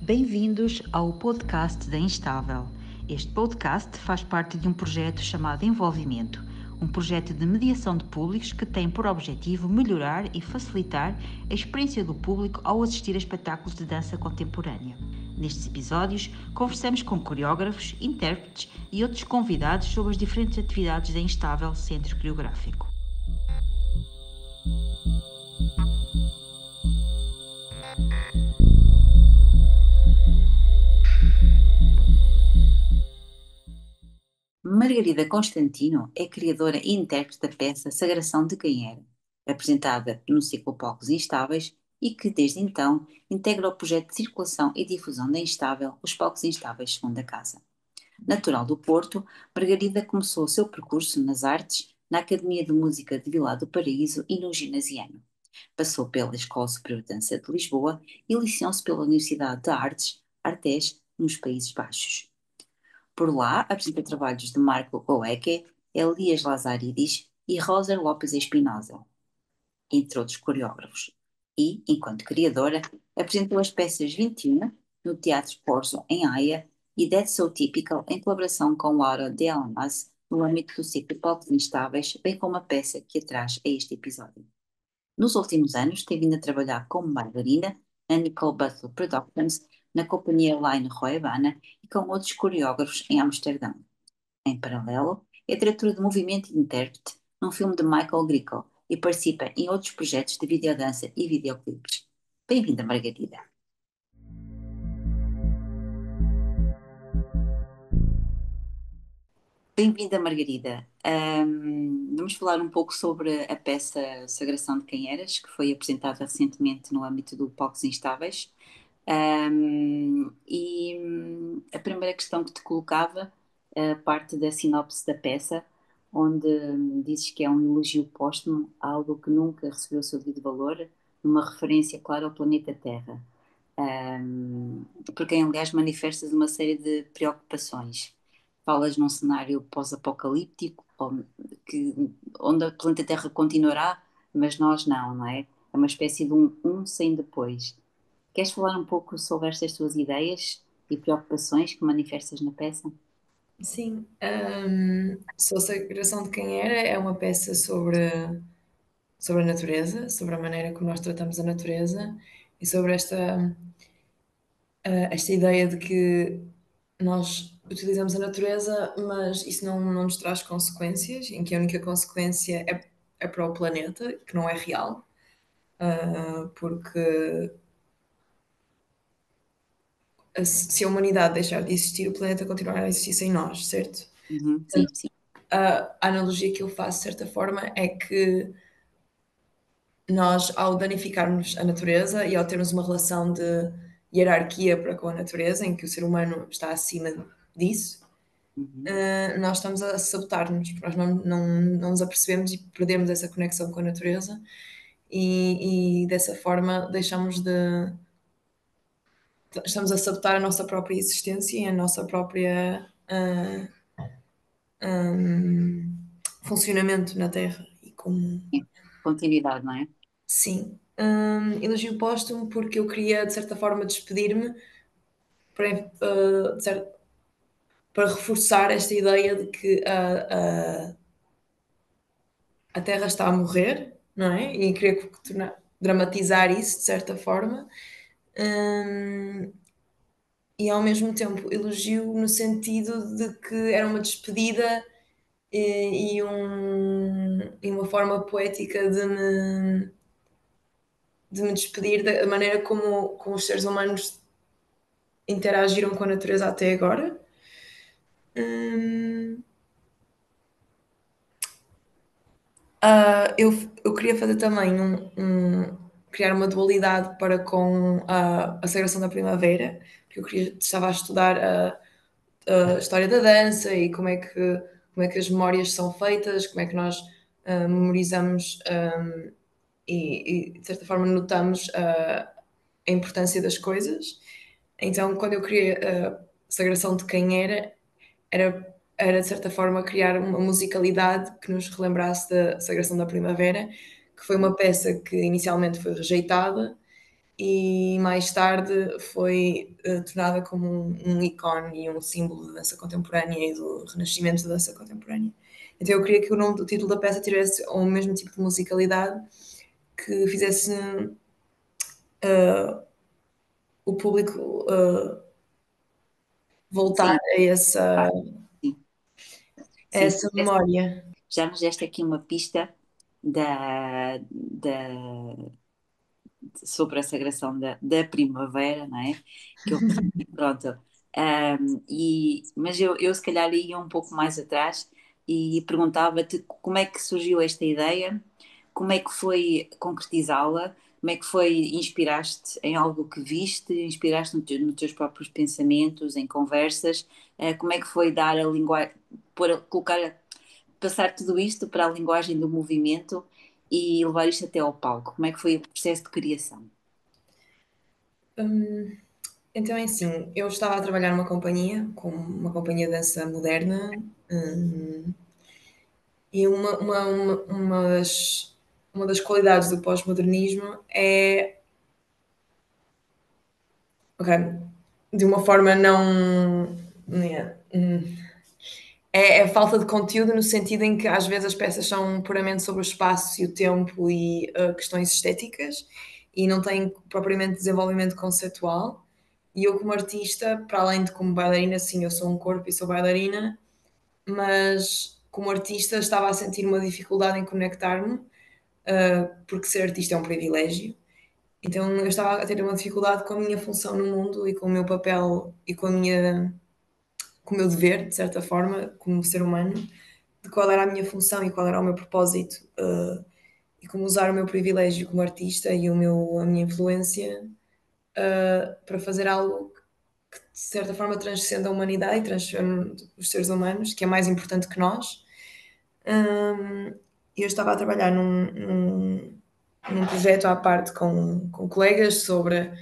Bem-vindos ao podcast da Instável. Este podcast faz parte de um projeto chamado Envolvimento, um projeto de mediação de públicos que tem por objetivo melhorar e facilitar a experiência do público ao assistir a espetáculos de dança contemporânea. Nestes episódios, conversamos com coreógrafos, intérpretes e outros convidados sobre as diferentes atividades da Instável Centro Coreográfico. Margarida Constantino é criadora e intérprete da peça Sagração de Quem Era, apresentada no ciclo Palcos Instáveis e que, desde então, integra o projeto de circulação e difusão da Instável, os Palcos Instáveis Segunda Casa. Natural do Porto, Margarida começou o seu percurso nas artes na Academia de Música de Vilar do Paraíso e no Ginasiano. Passou pela Escola Superior de Dança de Lisboa e licenciou-se pela Universidade de Artes, Artes, nos Países Baixos. Por lá, apresenta trabalhos de Marco Oeke, Elias Lazaridis e Rosa Lopes Espinosa, entre outros coreógrafos. E, enquanto criadora, apresentou as peças 21 no Teatro Corso, em Haia, e That's So Typical, em colaboração com Laura de Almas, no âmbito do ciclo Palcos Instáveis, bem como a peça que a traz a este episódio. Nos últimos anos, tem vindo a trabalhar como bailarina na Nicole Butler Productions, na companhia Line Roebana e com outros coreógrafos em Amsterdão. Em paralelo, é diretora de movimento e intérprete num filme de Michael Gricko e participa em outros projetos de videodança e videoclipes. Bem-vinda, Margarida. Bem-vinda, Margarida. Vamos falar um pouco sobre a peça Sagração de Quem Eras, que foi apresentada recentemente no âmbito do Palcos Instáveis. A primeira questão que te colocava, parte da sinopse da peça, onde dizes que é um elogio póstumo a algo que nunca recebeu o seu devido valor, uma referência clara ao planeta Terra, por quem, aliás, manifestas uma série de preocupações. Falas num cenário pós-apocalíptico, onde o planeta Terra continuará, mas nós não é? É uma espécie de um sem depois. Queres falar um pouco sobre estas tuas ideias e preocupações que manifestas na peça? Sim, Sou Sagração de Quem Era é uma peça sobre a natureza, sobre a maneira como nós tratamos a natureza e sobre esta ideia de que nós utilizamos a natureza, mas isso não nos traz consequências, em que a única consequência é para o planeta, que não é real, porque se a humanidade deixar de existir, o planeta continuará a existir sem nós, certo? Sim, sim. A analogia que eu faço, de certa forma, é que nós, ao danificarmos a natureza e ao termos uma relação de hierarquia para com a natureza, em que o ser humano está acima disso, Uhum. nós estamos a sabotar-nos, porque nós não nos apercebemos e perdemos essa conexão com a natureza e dessa forma estamos a sabotar a nossa própria existência e a nossa própria funcionamento na Terra e como É. Continuidade, não é? sim. Elogio póstumo porque eu queria, de certa forma, despedir-me para, para reforçar esta ideia de que a Terra está a morrer, não é? E queria dramatizar isso, de certa forma. Hum, e ao mesmo tempo elogio no sentido de que era uma despedida e uma forma poética de me despedir da maneira como os seres humanos interagiram com a natureza até agora. Hum, eu queria fazer também criar uma dualidade para com a Sagração da Primavera, porque estava a estudar a história da dança e como é que as memórias são feitas, como é que nós memorizamos e, de certa forma, notamos a importância das coisas. Então, quando eu criei a Sagração de Quem era de certa forma criar uma musicalidade que nos relembrasse da Sagração da Primavera, que foi uma peça que inicialmente foi rejeitada e mais tarde foi tornada como um ícone e um símbolo da dança contemporânea e do renascimento da dança contemporânea. Então eu queria que o nome do título da peça tivesse o mesmo tipo de musicalidade que fizesse o público voltar Sim, claro, sim. a Sim, essa memória. já nos deste aqui uma pista sobre a sagração da primavera, não é? Que eu, pronto. Mas eu se calhar ia um pouco mais atrás e perguntava-te como é que surgiu esta ideia, como é que foi concretizá-la, como é que foi, inspiraste em algo que viste, inspiraste nos teus próprios pensamentos, em conversas, como é que foi dar a linguagem, colocar, passar tudo isto para a linguagem do movimento e levar isto até ao palco, como é que foi o processo de criação? Hum, então é assim, eu estava a trabalhar numa companhia, com uma companhia de dança moderna, e uma das qualidades do pós-modernismo é, ok, de uma forma não, né, é a falta de conteúdo no sentido em que às vezes as peças são puramente sobre o espaço e o tempo e questões estéticas e não têm propriamente desenvolvimento conceitual. E eu, como artista, para além de como bailarina, sim, eu sou um corpo e sou bailarina, mas como artista estava a sentir uma dificuldade em conectar-me, porque ser artista é um privilégio. Então eu estava a ter uma dificuldade com a minha função no mundo e com o meu papel e com o meu dever, de certa forma, como ser humano, de qual era a minha função e qual era o meu propósito, e como usar o meu privilégio como artista e a minha influência para fazer algo que, de certa forma, transcenda a humanidade e transcenda os seres humanos, que é mais importante que nós. E eu estava a trabalhar num projeto à parte com colegas sobre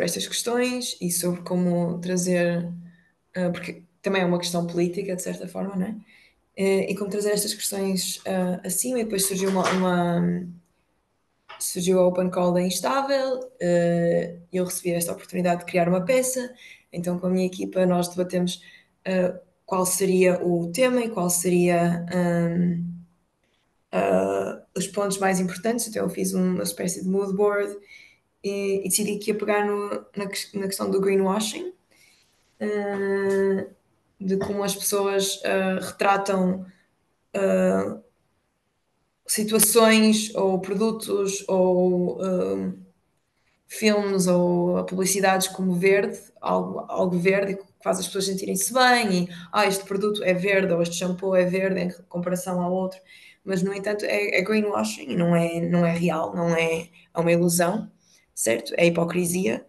estas questões e sobre como trazer, porque também é uma questão política, de certa forma, não é? E como trazer estas questões acima, e depois surgiu a Open Call da Instável, e eu recebi esta oportunidade de criar uma peça, então com a minha equipa nós debatemos qual seria o tema e qual seria os pontos mais importantes, então eu fiz uma espécie de mood board e decidi que ia pegar na questão do greenwashing, de como as pessoas retratam situações ou produtos ou filmes ou publicidades como verde, algo verde que faz as pessoas sentirem-se bem e este produto é verde ou este shampoo é verde em comparação ao outro, mas no entanto é greenwashing e não é real, é uma ilusão, certo? É hipocrisia.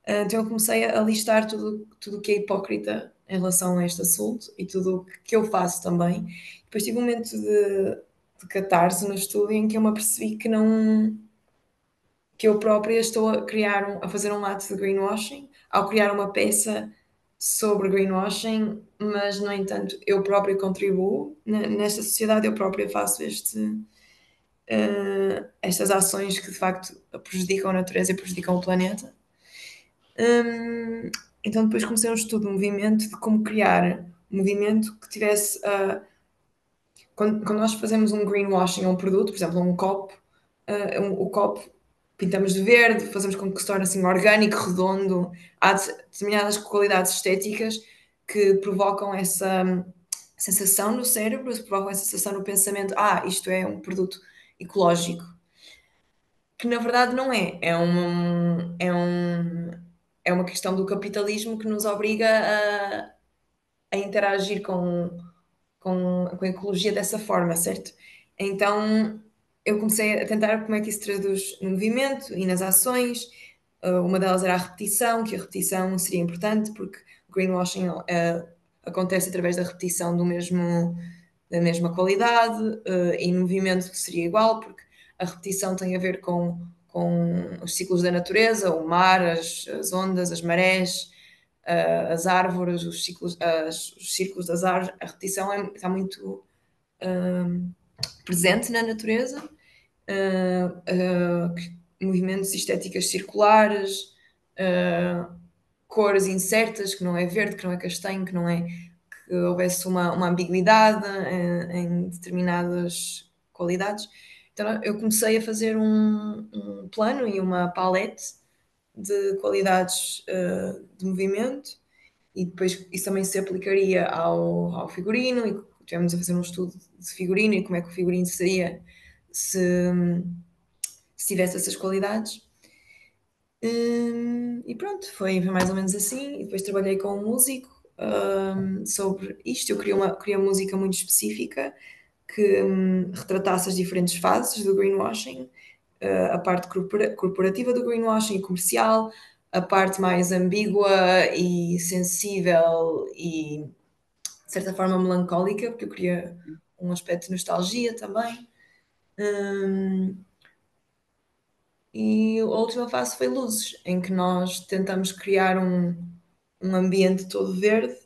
Então eu comecei a listar tudo que é hipócrita em relação a este assunto e tudo o que eu faço também. Depois tive um momento de catarse no estudo em que eu me apercebi que eu própria estou a fazer um ato de greenwashing ao criar uma peça sobre greenwashing, mas no entanto eu própria contribuo nesta sociedade, eu própria faço estas ações que de facto prejudicam a natureza e prejudicam o planeta. Hum, então depois comecei um estudo de movimento de como criar um movimento que tivesse quando nós fazemos um greenwashing a um produto, por exemplo, um copo, o copo pintamos de verde, fazemos com que se torne assim orgânico, redondo. Há determinadas qualidades estéticas que provocam essa sensação no cérebro, provocam essa sensação no pensamento, isto é um produto ecológico. Que na verdade não é. É uma questão do capitalismo que nos obriga a interagir com a ecologia dessa forma, certo? Então eu comecei a tentar como é que isso traduz no movimento e nas ações. Uma delas era a repetição, que a repetição seria importante porque o greenwashing acontece através da repetição da mesma qualidade, e no movimento seria igual, porque a repetição tem a ver com os ciclos da natureza, o mar, as ondas, as marés, as árvores, os círculos das árvores. A repetição está muito presente na natureza, movimentos e estéticas circulares, cores incertas, que não é verde, que não é castanho, que não é que houvesse uma ambiguidade em determinadas qualidades. Então eu comecei a fazer um plano e uma palete de qualidades de movimento e depois isso também se aplicaria ao figurino e tivemos a fazer um estudo de figurino e como é que o figurino seria se, se tivesse essas qualidades. E pronto, foi mais ou menos assim. E depois trabalhei com um músico sobre isto. Eu queria uma música muito específica que retratasse as diferentes fases do greenwashing, a parte corporativa do greenwashing e comercial, a parte mais ambígua e sensível e, de certa forma, melancólica, porque eu queria um aspecto de nostalgia também. Hum, e a última fase foi luzes, em que nós tentamos criar um ambiente todo verde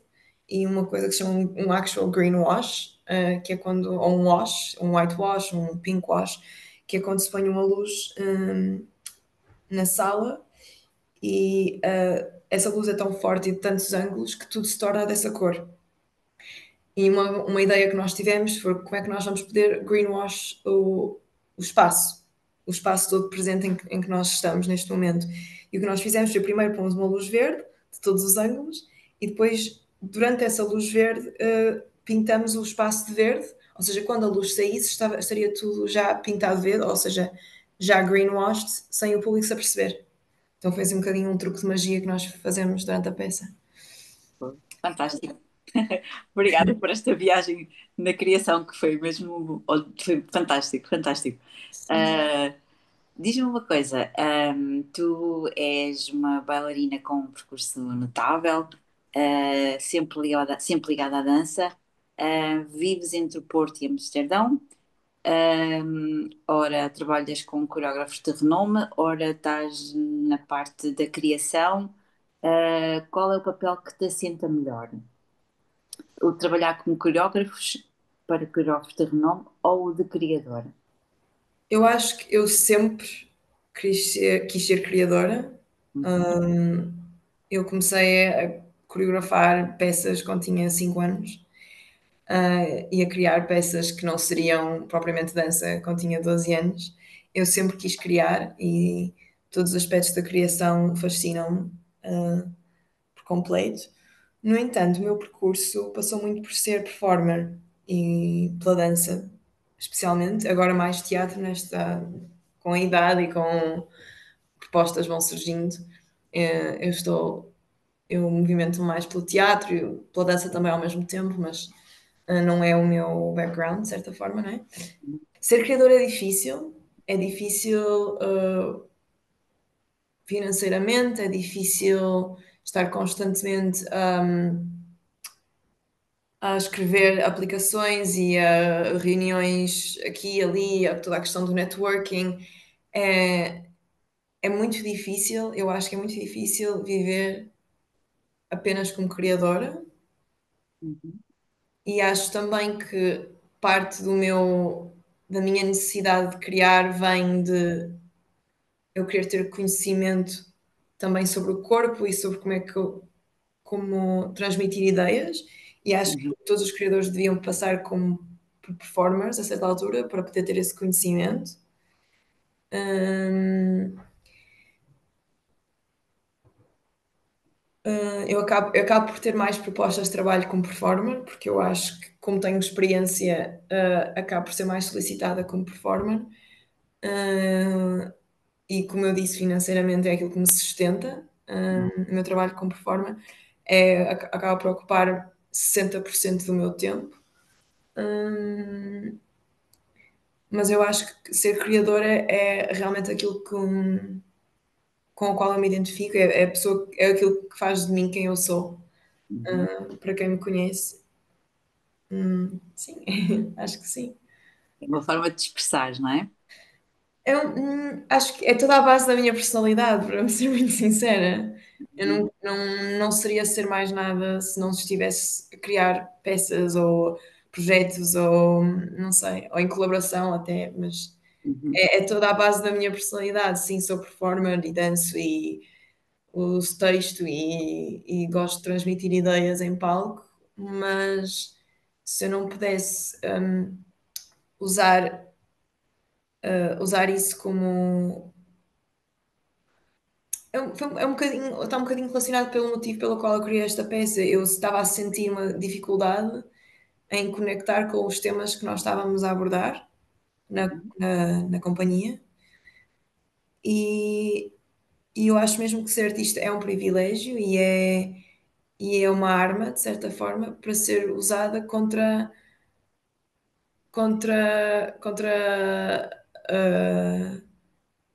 e uma coisa que se chama um actual greenwash, que é quando, ou um wash, um whitewash, um pinkwash, que é quando se põe uma luz na sala e essa luz é tão forte e de tantos ângulos que tudo se torna dessa cor. E uma ideia que nós tivemos foi como é que nós vamos poder greenwash o espaço todo presente em que nós estamos neste momento. E o que nós fizemos foi primeiro pôr uma luz verde de todos os ângulos e depois, durante essa luz verde, pintamos o espaço de verde, ou seja, quando a luz saísse estaria tudo já pintado de verde, ou seja, já greenwashed, sem o público se aperceber. Então foi assim um bocadinho um truque de magia que nós fazemos durante a peça. Fantástico. Obrigada por esta viagem na criação, que foi mesmo foi fantástico, fantástico. Sim. Ah, diz-me uma coisa, tu és uma bailarina com um percurso notável, sempre ligada à dança, vives entre o Porto e Amsterdão, ora trabalhas com coreógrafos de renome, ora estás na parte da criação. Qual é o papel que te assenta melhor? O trabalhar com coreógrafos para coreógrafos de renome ou o de criadora? Eu acho que eu sempre quis ser criadora. Uhum, Hum, eu comecei a coreografar peças quando tinha 5 anos, e a criar peças que não seriam propriamente dança quando tinha 12 anos. Eu sempre quis criar e todos os aspectos da criação fascinam-me, por completo. No entanto, o meu percurso passou muito por ser performer e pela dança, especialmente, agora mais teatro com a idade e com propostas vão surgindo. Eu eu movimento mais pelo teatro e pela dança também ao mesmo tempo, mas não é o meu background, de certa forma, não é? Ser criador é difícil financeiramente, é difícil estar constantemente a escrever aplicações e a reuniões aqui e ali, a toda a questão do networking. É, é muito difícil, eu acho que é muito difícil viver apenas como criadora uhum, e acho também que parte da minha necessidade de criar vem de eu querer ter conhecimento também sobre o corpo e sobre como transmitir ideias e acho que uhum. todos os criadores deviam passar como por performers a certa altura para poder ter esse conhecimento. Hum, eu acabo por ter mais propostas de trabalho como performer, porque eu acho que, como tenho experiência, acabo por ser mais solicitada como performer. Uh, e como eu disse, financeiramente é aquilo que me sustenta. O meu trabalho como performer acaba por ocupar 60% do meu tempo. Hum, mas eu acho que ser criadora é realmente aquilo com o qual eu me identifico, é a pessoa, é aquilo que faz de mim quem eu sou. Uhum. Para quem me conhece, sim, acho que sim. É uma forma de expressar, não é? Acho que é toda a base da minha personalidade, para ser muito sincera. Eu Uhum. não seria ser mais nada se não estivesse a criar peças ou projetos ou não sei, ou em colaboração até, mas Uhum. É toda a base da minha personalidade. Sim, sou performer e danço e uso texto e gosto de transmitir ideias em palco, mas se eu não pudesse usar, usar isso como. É um bocadinho, está um bocadinho relacionado pelo motivo pelo qual eu criei esta peça. Eu estava a sentir uma dificuldade em conectar com os temas que nós estávamos a abordar Uhum. na companhia. E, e eu acho mesmo que ser artista é um privilégio e é uma arma, de certa forma, para ser usada contra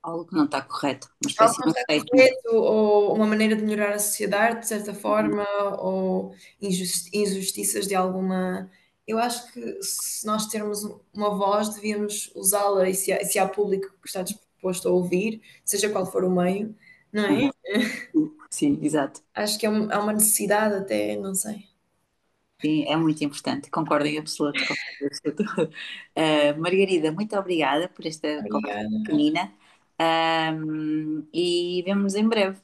Algo que não está correto, uma algo espécie que não de um está statement. correto, ou uma maneira de melhorar a sociedade, de certa Uhum. forma, ou injustiças de alguma. Eu acho que se nós termos uma voz, devíamos usá-la, e se há público que está disposto a ouvir, seja qual for o meio, não é? Uhum. Sim, exato. Acho que é uma necessidade até, não sei. Sim, é muito importante, concordo em absoluto, concordo em absoluto. Margarida, muito obrigada por esta conversa Obrigada. pequenina, e vemo-nos em breve.